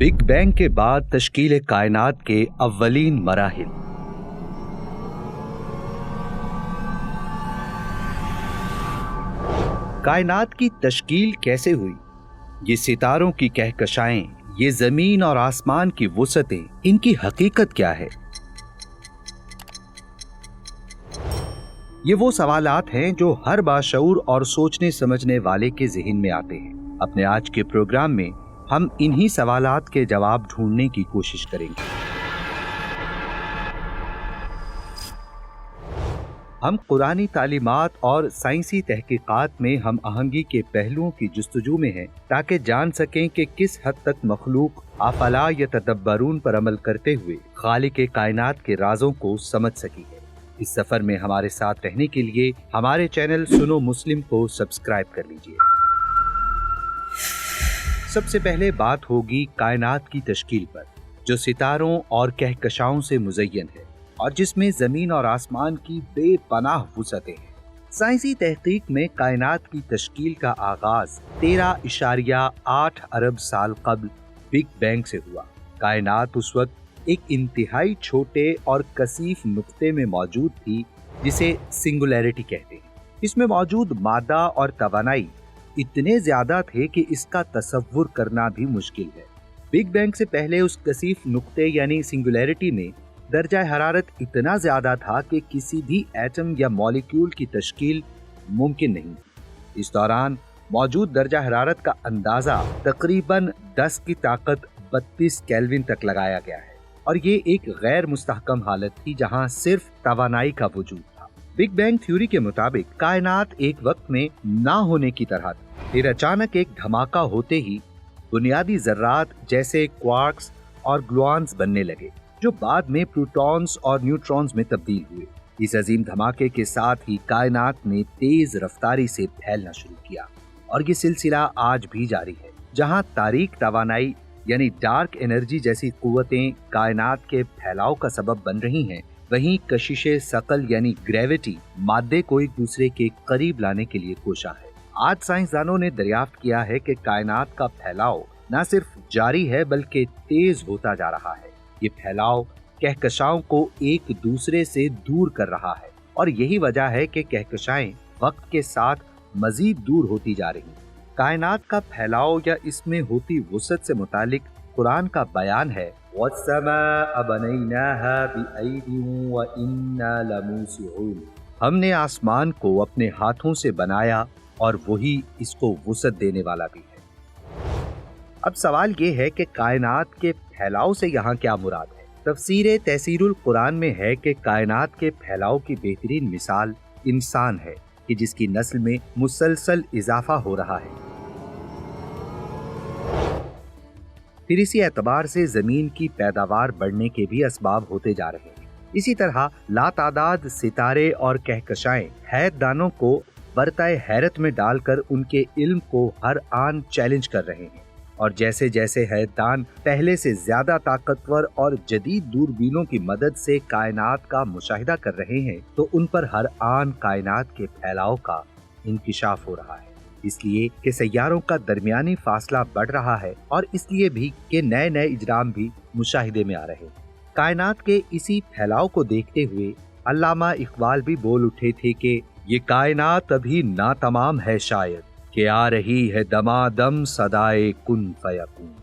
Big bang के बाद तश्कील कायनात के अव्वलीन मराहिल। कायनात की तश्कील कैसे हुई, ये सितारों की कहकशाएं, ये जमीन और आसमान की वुसअतें, इनकी हकीकत क्या है? ये वो सवालात हैं जो हर बाशऊर और सोचने समझने वाले के ज़हन में आते हैं। अपने आज के प्रोग्राम में हम इन्हीं सवालात के जवाब ढूंढने की कोशिश करेंगे। हम कुरानी तालीमात और साइंसी तहकीकात में हम आहंगी के पहलुओं की जुस्तजू में हैं, ताकि जान सकें कि किस हद तक मखलूक अफला या तदब्बरून पर अमल करते हुए खालिक कायनात के राजों को समझ सकी है। इस सफर में हमारे साथ रहने के लिए हमारे चैनल सुनो मुस्लिम को सब्सक्राइब कर लीजिए। सबसे पहले बात होगी कायनात की तश्कील पर, जो सितारों और कहकशाओं से मुज़य्यन है और जिसमें जमीन और आसमान की बेपनाह वुसअतें हैं। साइंसी तहकीक में कायनात की तश्कील का आगाज 13.8 अरब साल कबल बिग बैंग से हुआ। कायनात उस वक्त एक इंतहाई छोटे और कसीफ नुक्ते में मौजूद थी, जिसे सिंगुलैरिटी कहते हैं। इसमें मौजूद मादा और तवानाई इतने ज्यादा थे कि इसका तसव्वुर करना भी मुश्किल है। बिग बैंग से पहले उस कसीफ नुक्ते यानी सिंगुलैरिटी में दर्जा हरारत इतना ज्यादा था कि किसी भी एटम या मॉलिक्यूल की तश्कील मुमकिन नहीं थी। इस दौरान मौजूद दर्जा हरारत का अंदाजा तकरीबन 10 की ताकत 32 केल्विन तक लगाया गया है, और ये एक गैर मुस्तहकम हालत थी जहां सिर्फ तवानाई का वजूद था। बिग बैंग थ्योरी के मुताबिक कायनात एक वक्त में ना होने की तरह थी, फिर अचानक एक धमाका होते ही बुनियादी जर्रात जैसे क्वार्क्स और ग्लुऑन्स बनने लगे, जो बाद में प्रोटॉन्स और न्यूट्रॉन्स में तब्दील हुए। इस अजीम धमाके के साथ ही कायनात ने तेज रफ्तारी से फैलना शुरू किया, और ये सिलसिला आज भी जारी है। जहां तारीक तवानाई यानी डार्क एनर्जी जैसी कुव्वतें कायनात के फैलाव का सबब बन रही हैं, वहीं कशिशे सकल यानी ग्रेविटी मादे को एक दूसरे के करीब लाने के लिए कोशा है। आज साइंसदानों ने दरियाफ्त किया है कि कायनात का फैलाव न सिर्फ जारी है बल्कि तेज होता जा रहा है। ये फैलाव कहकशाओं को एक दूसरे से दूर कर रहा है, और यही वजह है कि कहकशाएं वक्त के साथ मजीद दूर होती जा रही हैं। कायनात का फैलाव या इसमें होती वुसअत से मुतालिक कुरान का बयान है, हमने आसमान को अपने हाथों से बनाया और वही इसको वुसअत देने वाला भी है। अब सवाल ये है कि कायनात के फैलाव से यहाँ क्या मुराद है? तफसीर तहसीरुल कुरान में है कि कायनात के फैलाव की बेहतरीन मिसाल इंसान है कि जिसकी नस्ल में मुसलसल इजाफा हो रहा है। फिर इसी एतबार से जमीन की पैदावार बढ़ने के भी असबाब होते जा रहे हैं। इसी तरह लातादाद सितारे और कहकशाएं हैरतदानों को बरताए हैरत में डालकर उनके इल्म को हर आन चैलेंज कर रहे हैं, और जैसे जैसे हैरतदान पहले से ज्यादा ताकतवर और जदीद दूरबीनों की मदद से कायनात का मुशाहिदा कर रहे हैं, तो उन पर हर आन कायनात के फैलाव का इंकिशाफ हो रहा है। इसलिए कि सैयारों का दरमियानी फासला बढ़ रहा है, और इसलिए भी कि नए नए इजराम भी मुशाहिदे में आ रहे हैं। कायनात के इसी फैलाव को देखते हुए अल्लामा इकबाल भी बोल उठे थे कि ये कायनात अभी ना तमाम है शायद, कि आ रही है दमादम सदाए कुन फयकून।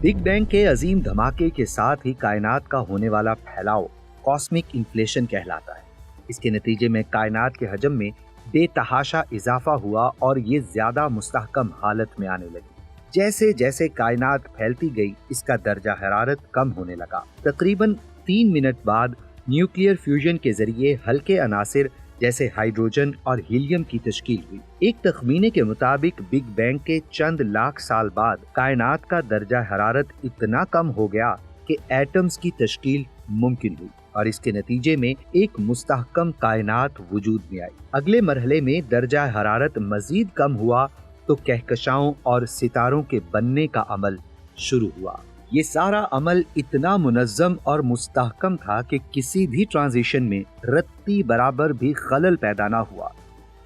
बिग बैंग के अजीम धमाके के साथ ही कायनात का होने वाला फैलाव कॉस्मिक इन्फ्लेशन कहलाता है। इसके नतीजे में कायनात के हजम में बेतहाशा इजाफा हुआ और ये ज्यादा मुस्तहकम हालत में आने लगी। जैसे जैसे कायनात फैलती गई, इसका दर्जा हरारत कम होने लगा। तकरीबन 3 मिनट बाद न्यूक्लियर फ्यूजन के जरिए हल्के अनासिर जैसे हाइड्रोजन और हीलियम की तश्कील हुई। एक तखमीने के मुताबिक बिग बैंग के चंद लाख साल बाद कायनात का दर्जा हरारत इतना कम हो गया कि एटम्स की तश्कील मुमकिन हुई, और इसके नतीजे में एक मुस्तहकम कायनात वजूद में आई। अगले मरहले में दर्जा हरारत मजीद कम हुआ तो कहकशाओं और सितारों के बनने का अमल शुरू हुआ। ये सारा अमल इतना मुनज़्ज़म और मुस्तहकम था कि किसी भी ट्रांजिशन में रत्ती बराबर भी खलल पैदा ना हुआ।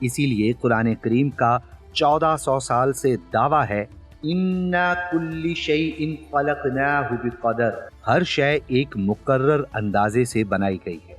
इसीलिए कुरान करीम का 1400 साल से दावा है اِنَّا كُلِّ شَيْءٍ خَلَقْنَاهُ بِقَدَرٍ، ہر شے ایک مقرر اندازے سے بنائی گئی ہے۔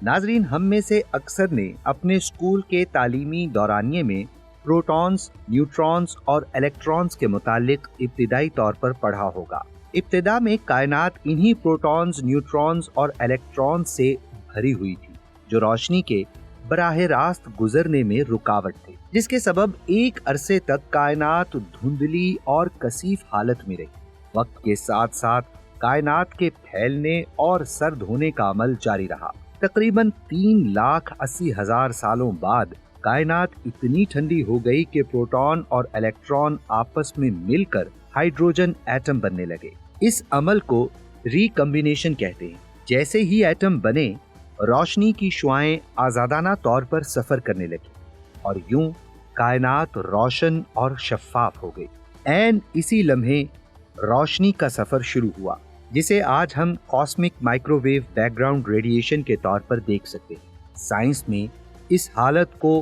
ناظرین، ہم میں سے اکثر نے اپنے اسکول کے تعلیمی دورانیے میں پروٹونز، نیوٹرونز اور الیکٹرونز کے متعلق ابتدائی طور پر پڑھا ہوگا۔ ابتدا میں کائنات انہی پروٹونز، نیوٹرونز اور الیکٹرونز سے بھری ہوئی تھی جو روشنی کے براہ راست گزرنے میں رکاوٹ تھے، جس کے سبب ایک عرصے تک کائنات دھندلی اور کثیف حالت میں رہی۔ وقت کے ساتھ ساتھ کائنات کے پھیلنے اور سرد ہونے کا عمل جاری رہا۔ تقریباً 3,80,000 سالوں بعد کائنات اتنی ٹھنڈی ہو گئی کہ پروٹون اور الیکٹرون آپس میں مل کر ہائیڈروجن ایٹم بننے لگے۔ اس عمل کو ری کمبینیشن کہتے ہیں۔ جیسے ہی ایٹم بنے، روشنی کی شعاعیں آزادانہ طور پر سفر کرنے لگی اور یوں کائنات روشن اور شفاف ہو گئی۔ عین اسی لمحے روشنی کا سفر شروع ہوا، جسے آج ہم cosmic microwave background radiation کے طور پر دیکھ سکتے ہیں۔ سائنس میں اس حالت کو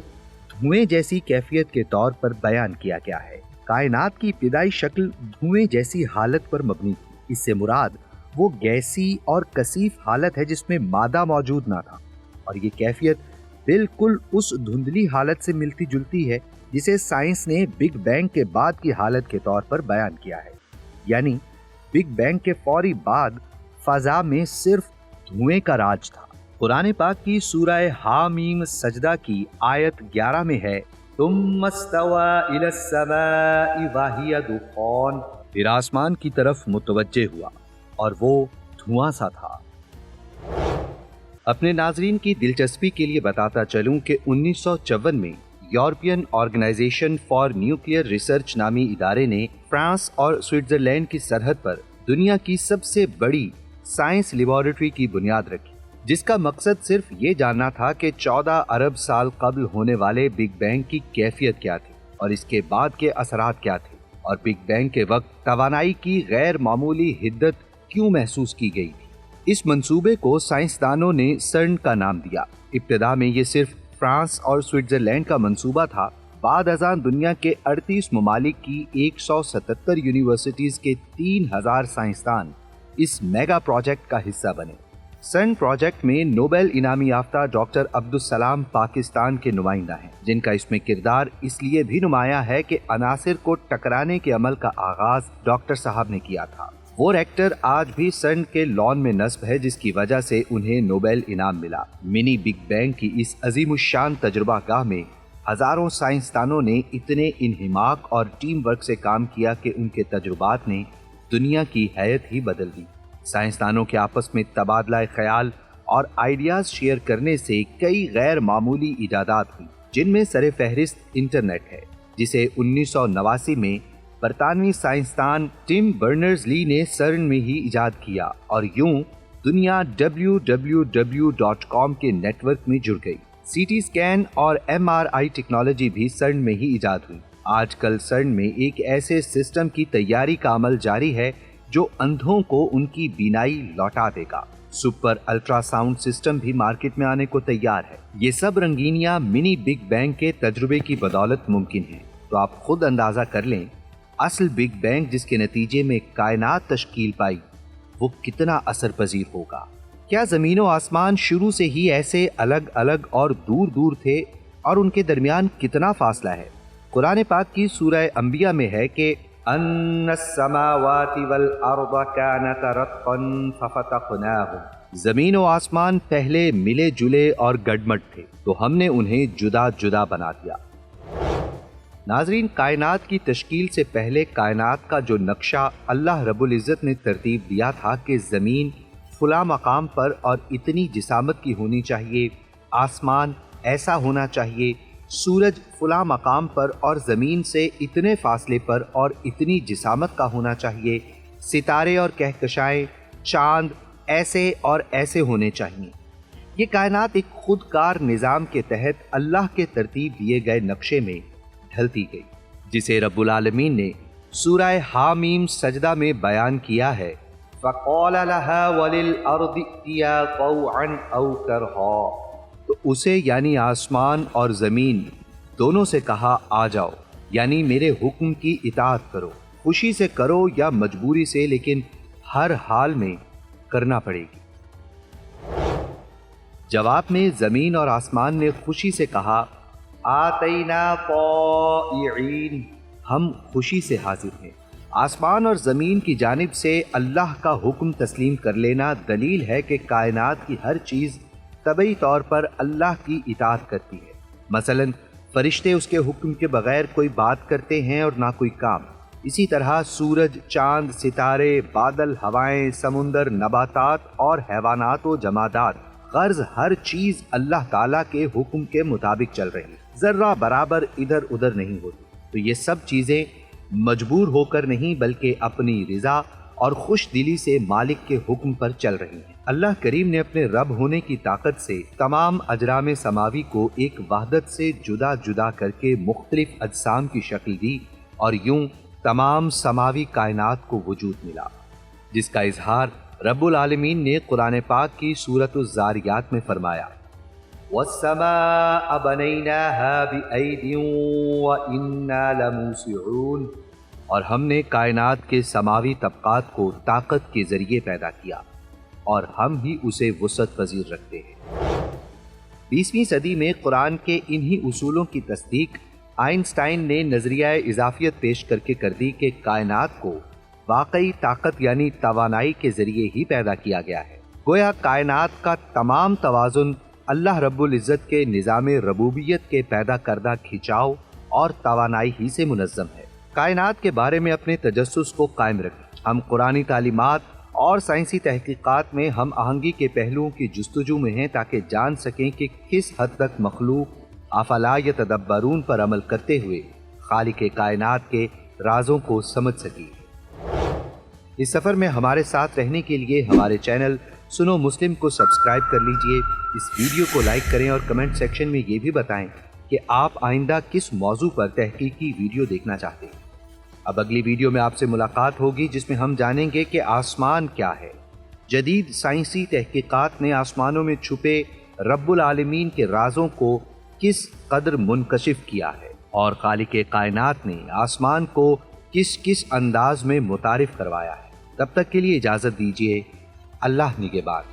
دھوئیں جیسی کیفیت کے طور پر بیان کیا گیا ہے۔ کائنات کی ابتدائی شکل دھوئیں جیسی حالت پر مبنی تھی۔ اس سے مراد وہ گیسی اور کثیف حالت ہے جس میں مادہ موجود نہ تھا، اور یہ کیفیت بالکل اس دھندلی حالت سے ملتی جلتی ہے جسے سائنس نے بگ بینگ کے بعد کی حالت کے طور پر بیان کیا ہے۔ یعنی بگ بینگ کے فوری بعد فضا میں صرف دھوئیں کا راج تھا۔ قرآن پاک کی سورہ حامیم سجدہ کی آیت 11 میں ہے، ثم استوى الى السماء وهي دخان، پھر آسمان کی طرف متوجہ ہوا اور وہ دھواں سا تھا۔ اپنے ناظرین کی دلچسپی کے لیے بتاتا چلوں کہ 1954 میں European organization for nuclear research نامی ادارے نے فرانس اور سوئٹزرلینڈ کی سرحد پر دنیا کی سب سے بڑی سائنس لیبارٹری کی بنیاد رکھی، جس کا مقصد صرف یہ جاننا تھا کہ 14 ارب سال قبل ہونے والے بگ بینگ کی کیفیت کیا تھی اور اس کے بعد کے اثرات کیا تھے، اور بگ بینگ کے وقت توانائی کی غیر معمولی حدت کیوں محسوس کی گئی تھی۔ اس منصوبے کو سائنسدانوں نے سرن کا نام دیا۔ ابتدا میں یہ صرف فرانس اور سوئٹزرلینڈ کا منصوبہ تھا۔ بعد ازاں دنیا کے 38 ممالک کی 177 یونیورسٹیز کے 3000 سائنسدان اس میگا پروجیکٹ کا حصہ بنے۔ سرن پروجیکٹ میں نوبل انعامی یافتہ ڈاکٹر عبدالسلام پاکستان کے نمائندہ ہیں، جن کا اس میں کردار اس لیے بھی نمایاں ہے کہ عناصر کو ٹکرانے کے عمل کا آغاز ڈاکٹر صاحب نے کیا تھا۔ وہ ریکٹر آج بھی سرن کے لان میں نصب ہے، جس کی وجہ سے انہیں نوبل انعام ملا۔ منی بگ بینگ کی اس عظیم الشان تجربہ گاہ میں ہزاروں سائنسدانوں نے اتنے انہماک اور ٹیم ورک سے کام کیا کہ ان کے تجربات نے دنیا کی حیت ہی بدل دی۔ سائنسدانوں کے آپس میں تبادلہ خیال اور آئیڈیاز شیئر کرنے سے کئی غیر معمولی ایجادات ہوئی، جن میں سر فہرست انٹرنیٹ ہے، جسے 1989 میں برطانوی سائنسدان ٹم برنرز لی نے سرن میں ہی ایجاد کیا، اور یوں دنیا www.com کے نیٹ ورک میں جڑ گئی۔ سی ٹی اسکین اور MRI ٹیکنالوجی بھی سرن میں ہی ایجاد ہوئی۔ آج کل سرن میں ایک ایسے سسٹم کی تیاری کا عمل جاری ہے جو اندھوں کو ان کی بینائی لوٹا دے گا۔ سپر الٹرا ساؤنڈ سسٹم بھی مارکیٹ میں آنے کو تیار ہے۔ یہ سب رنگینیاں منی بگ بینگ کے تجربے کی بدولت ممکن ہیں۔ تو آپ خود اندازہ کر لیں اصل بگ بینگ جس کے نتیجے میں کائنات تشکیل پائی وہ کتنا اثر پذیر ہوگا۔ کیا زمین و آسمان شروع سے ہی ایسے الگ الگ اور دور دور تھے، اور ان کے درمیان کتنا فاصلہ ہے؟ قرآن پاک کی سورہ انبیاء میں ہے کہ ان السماوات والارض كانتا رتقا ففتقناهم، زمین و آسمان پہلے ملے جلے اور گڈمڈ تھے تو ہم نے انہیں جدا جدا بنا دیا۔ ناظرین، کائنات کی تشکیل سے پہلے کائنات کا جو نقشہ اللہ رب العزت نے ترتیب دیا تھا کہ زمین فلاں مقام پر اور اتنی جسامت کی ہونی چاہیے، آسمان ایسا ہونا چاہیے، سورج فلاں مقام پر اور زمین سے اتنے فاصلے پر اور اتنی جسامت کا ہونا چاہیے، ستارے اور کہکشائیں، چاند ایسے اور ایسے ہونے چاہیے۔ یہ کائنات ایک خود کار نظام کے تحت اللہ کے ترتیب دیے گئے نقشے میں ڈھلتی گئی، جسے رب العالمین نے سورہ حامیم سجدہ میں بیان کیا ہے، فَقَالَ لَهَا وَلِلْأَرْضِ ائْتِيَا طَوْعًا أَوْ كَرْهًا، تو اسے یعنی آسمان اور زمین دونوں سے کہا آ جاؤ، यानी मेरे हुक्म की इताअत करो, खुशी से करो या मजबूरी से, लेकिन हर हाल में करना पड़ेगी। जवाब में जमीन और आसमान ने खुशी से कहा, आतैना ताइईन, हम खुशी से हाजिर हैं। आसमान और ज़मीन की जानिब से अल्लाह का हुक्म तस्लीम कर लेना दलील है कि कायनात की हर चीज़ तबई तौर पर अल्लाह की इताअत करती है। मसलन फरिश्ते उसके हुक्म के बगैर कोई बात करते हैं और ना कोई काम। इसी तरह सूरज, चांद, सितारे, बादल, हवाएं, समुंदर, नबातात और हैवानात व जमादात, गर्ज हर चीज़ अल्लाह ताला के हुक्म के मुताबिक चल रही, ज़र्रा बराबर इधर उधर नहीं होती। तो ये सब चीज़ें मजबूर होकर नहीं बल्कि अपनी रिज़ा और खुश दिली से मालिक के हुक्म पर चल रही हैं। अल्लाह करीम ने अपने रब होने की ताकत से तमाम अजराम समावी को एक वहदत से जुदा जुदा करके मुख्तलिफ अजसाम की शक्ल दी और यूं तमाम समावी कायनात को वजूद मिला, जिसका इजहार रब्बुल आलमीन ने कुरान पाक की सूरतुज़ ज़ारियात में फरमाया, वस्समाअ बनैनाहा बिअयदिन व इन्ना लमूसिऊन, और हमने कायनात के समावी तबकात को ताकत के जरिए पैदा किया और हम ही उसे वुसअत पजीर रखते हैं। 20वीं सदी में कुरान के इन्हीं उसूलों की तस्दीक आइंस्टाइन ने नजरिया इजाफियत पेश करके कर दी कि कायनात को वाकई ताकत यानी तवानाई के जरिए ही पैदा किया गया है। गोया कायनात का तमाम तवाजुन अल्लाह रब्बुल इज़्ज़त के निज़ाम रबूबियत के पैदा करदा खिंचाव और तवानाई ही से मुनज़्ज़म है। कायनात के बारे में अपने तजस्सुस को कायम रखें। हम कुरानी तालीमात और साइंसी तहकीकात में हम आहंगी के पहलुओं की जुस्तजू में हैं ताकि जान सकें कि किस हद तक मखलूक अफला यतदब्बरून पर अमल करते हुए खालिक कायनात के राजों को समझ सकें। इस सफ़र में हमारे साथ रहने के लिए हमारे चैनल सुनो मुस्लिम को सब्सक्राइब कर लीजिए। इस वीडियो को लाइक करें और कमेंट सेक्शन में ये भी बताएं कि आप आइंदा किस मौजू पर तहकीकी वीडियो देखना चाहते हैं। अब अगली वीडियो में आपसे मुलाकात होगी जिसमें हम जानेंगे कि आसमान क्या है। जदीद साइंसी तहकीकात ने आसमानों में छुपे रब्बुल आलमीन के राजों को किस कदर मुनकशिफ किया है और खालिक कायनात ने आसमान को किस किस अंदाज में मुतारिफ करवाया है। तब तक के लिए इजाज़त दीजिए। अल्लाह निगहबान।